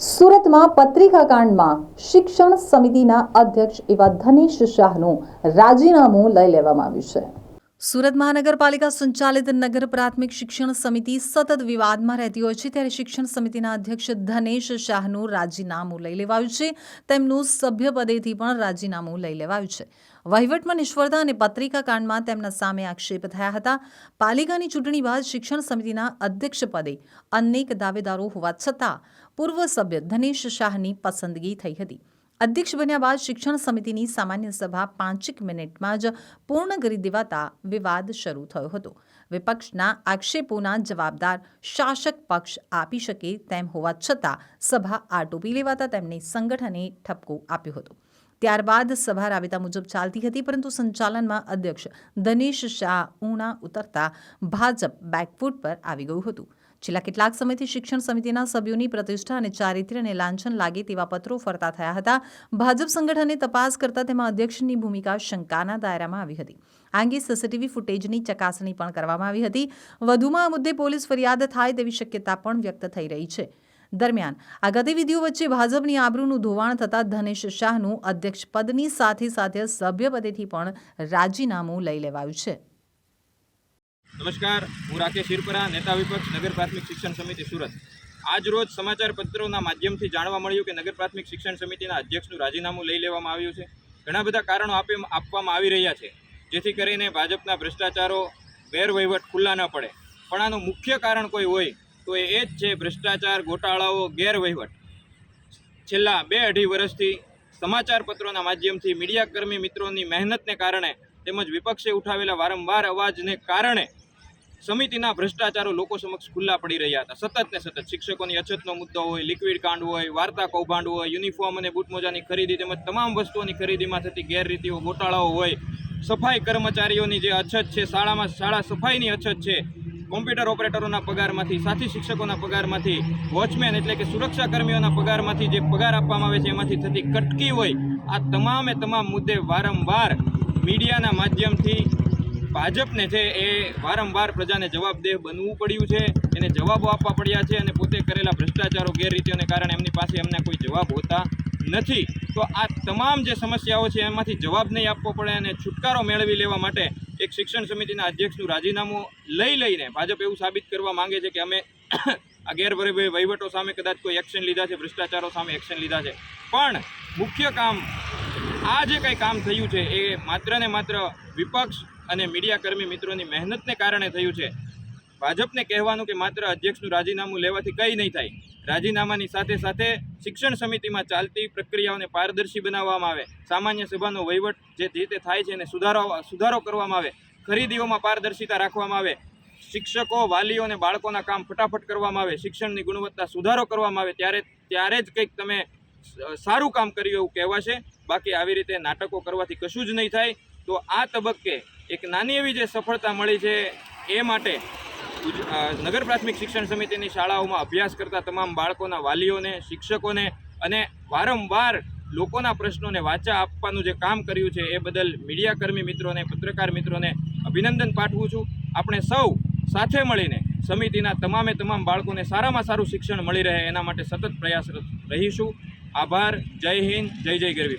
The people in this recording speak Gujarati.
સુરતમાં પત્રિકાકાંડમાં શિક્ષણ સમિતિના અધ્યક્ષ એવા ધનેશ શાહનું રાજીનામું લઈ લેવામાં આવ્યું છે। સુરત મહાનગરપાલિકા સંચાલિત નગર પ્રાથમિક શિક્ષણ સમિતિ સતત વિવાદમાં રહેતી હોય છે, ત્યારે શિક્ષણ સમિતિના અધ્યક્ષ ધનેશ શાહનું રાજીનામું લઈ લેવાયું છે। તેમનું સભ્યપદેથી પણ રાજીનામું લઈ લેવાયું છે। વહીવટમાં નિષ્ફળતા અને પત્રિકાકાંડમાં તેમના સામે આક્ષેપ થયા હતા। પાલિકાની ચૂંટણી બાદ શિક્ષણ સમિતિના અધ્યક્ષ પદે અનેક દાવેદારો હોવા છતાં પૂર્વ સભ્ય ધનેશ શાહની પસંદગી થઈ હતી। અધ્યક્ષ બન્યા બાદ શિક્ષણ સમિતિની સામાન્ય સભા 5 મિનિટમાં જ પૂર્ણ કરી દેવાતા વિવાદ શરૂ થયો હતો। વિપક્ષના આક્ષેપોના જવાબદાર શાસક પક્ષ આપી શકે તેમ હોવા છતાં સભા આટોપી લેવાતા તેમને સંગઠને ઠપકો આપ્યો હતો। ત્યારબાદ સભા રાબેતા મુજબ ચાલતી હતી, પરંતુ સંચાલનમાં અધ્યક્ષ ધનેશ શાહ ઊણા ઉતરતા ભાજપ બેકફૂટ પર આવી ગયું હતું। છેલ્લા કેટલાક સમયથી શિક્ષણ સમિતિના સભ્યોની પ્રતિષ્ઠા અને ચારિત્ર્યને લાંછન લાગે તેવા પત્રો ફરતા થયા હતા। ભાજપ સંગઠને તપાસ કરતા તેમાં અધ્યક્ષની ભૂમિકા શંકાના દાયરામાં આવી હતી। આ અંગે સીસીટીવી ફૂટેજની ચકાસણી પણ કરવામાં આવી હતી। વધુમાં આ મુદ્દે પોલીસ ફરિયાદ થાય તેવી શક્યતા પણ વ્યક્ત થઈ રહી છે। દરમિયાન આ ગતિવિધિઓ વચ્ચે ભાજપની આબરૂનું ધોવાણ થતાં ધનેશ શાહનું અધ્યક્ષ પદની સાથે સાથે સભ્યપદેથી પણ રાજીનામું લઈ લેવાયું છે। નમસ્કાર, હું રાકેશ હિરપરા, નેતા વિપક્ષ નગર પ્રાથમિક શિક્ષણ સમિતિ સુરત। આજ રોજ સમાચાર પત્રોના માધ્યમથી જાણવા મળ્યું કે નગર પ્રાથમિક શિક્ષણ સમિતિના અધ્યક્ષનું રાજીનામું લઈ લેવામાં આવ્યું છે। ઘણા બધા કારણો આપવામાં આવી રહ્યા છે, જેથી કરીને ભાજપના ભ્રષ્ટાચારો ગેરવહીવટ ખુલ્લા ન પડે, પણ આનું મુખ્ય કારણ કોઈ હોય તો એ જ છે ભ્રષ્ટાચાર, ગોટાળાઓ, ગેરવહીવટ। છેલ્લા 2-2.5 વર્ષથી સમાચાર પત્રોના માધ્યમથી મીડિયાકર્મી મિત્રોની મહેનતને કારણે તેમજ વિપક્ષે ઉઠાવેલા વારંવાર અવાજને કારણે સમિતિના ભ્રષ્ટાચારો લોકો સમક્ષ ખુલ્લા પડી રહ્યા હતા। સતત ને સતત શિક્ષકોની અછતનો મુદ્દો હોય, લિક્વિડ કાંડ હોય, વાર્તા કૌભાંડ હોય, યુનિફોર્મ અને બૂટ મોજાની ખરીદી તેમજ તમામ વસ્તુઓની ખરીદીમાં થતી ગેરરીતિઓ, ગોટાળાઓ હોય, સફાઈ કર્મચારીઓની જે અછત છે, શાળા સફાઈની અછત છે, કોમ્પ્યુટર ઓપરેટરોના પગારમાંથી, સાથી શિક્ષકોના પગારમાંથી, વોચમેન એટલે કે સુરક્ષા કર્મીઓના પગારમાંથી જે પગાર આપવામાં આવે છે એમાંથી થતી કટકી હોય, આ તમામે તમામ મુદ્દે વારંવાર મીડિયાના માધ્યમથી ભાજપને છે એ વારંવાર પ્રજાને જવાબદેહ બનવું પડ્યું છે, એને જવાબો આપવા પડ્યા છે અને પોતે કરેલા ભ્રષ્ટાચારો, ગેરરીતિઓને કારણે એમની પાસે એમના કોઈ જવાબ હોતા નથી। તો આ તમામ જે સમસ્યાઓ છે એમાંથી જવાબ નહીં આપવો પડે અને છુટકારો મેળવી લેવા માટે એક શિક્ષણ સમિતિના અધ્યક્ષનું રાજીનામું લઈને ભાજપ એવું સાબિત કરવા માંગે છે કે અમે આ ગેરવહીવટો સામે કદાચ કોઈ એક્શન લીધા છે, ભ્રષ્ટાચારો સામે એક્શન લીધા છે, પણ મુખ્ય કામ આ જે કંઈ કામ થયું છે એ માત્ર ને માત્ર વિપક્ષ અને મીડિયાકર્મી મિત્રોની મહેનતને કારણે થયું છે। ભાજપને કહેવાનું કે માત્ર અધ્યક્ષનું રાજીનામું લેવાથી કંઈ નહીં થાય, રાજીનામાની સાથે સાથે શિક્ષણ સમિતિમાં ચાલતી પ્રક્રિયાઓને પારદર્શી બનાવવામાં આવે, સામાન્ય સભાનો વહીવટ જે રીતે થાય છે એને સુધારો કરવામાં આવે, ખરીદીઓમાં પારદર્શિતા રાખવામાં આવે, શિક્ષકો, વાલીઓ અને બાળકોના કામ ફટાફટ કરવામાં આવે, શિક્ષણની ગુણવત્તા સુધારો કરવામાં આવે, ત્યારે જ કંઈક તમે સારું કામ કર્યું એવું કહેવાશે। બાકી આવી રીતે નાટકો કરવાથી કશું જ નહીં થાય। તો આ તબક્કે એક નાની એવી જે સફળતા મળી છે એ માટે નગર પ્રાથમિક શિક્ષણ સમિતિની શાળાઓમાં અભ્યાસ કરતા તમામ બાળકોના વાલીઓને, શિક્ષકોને અને વારંવાર લોકોના પ્રશ્નોને વાચા આપવાનું જે કામ કર્યું છે એ બદલ મીડિયાકર્મી મિત્રોને, પત્રકાર મિત્રોને અભિનંદન પાઠવું છું। આપણે સૌ સાથે મળીને સમિતિના તમામે તમામ બાળકોને સારામાં સારું શિક્ષણ મળી રહે એના માટે સતત પ્રયાસરત રહીશું। આભાર। જય હિન્દ, જય જય ગરવી।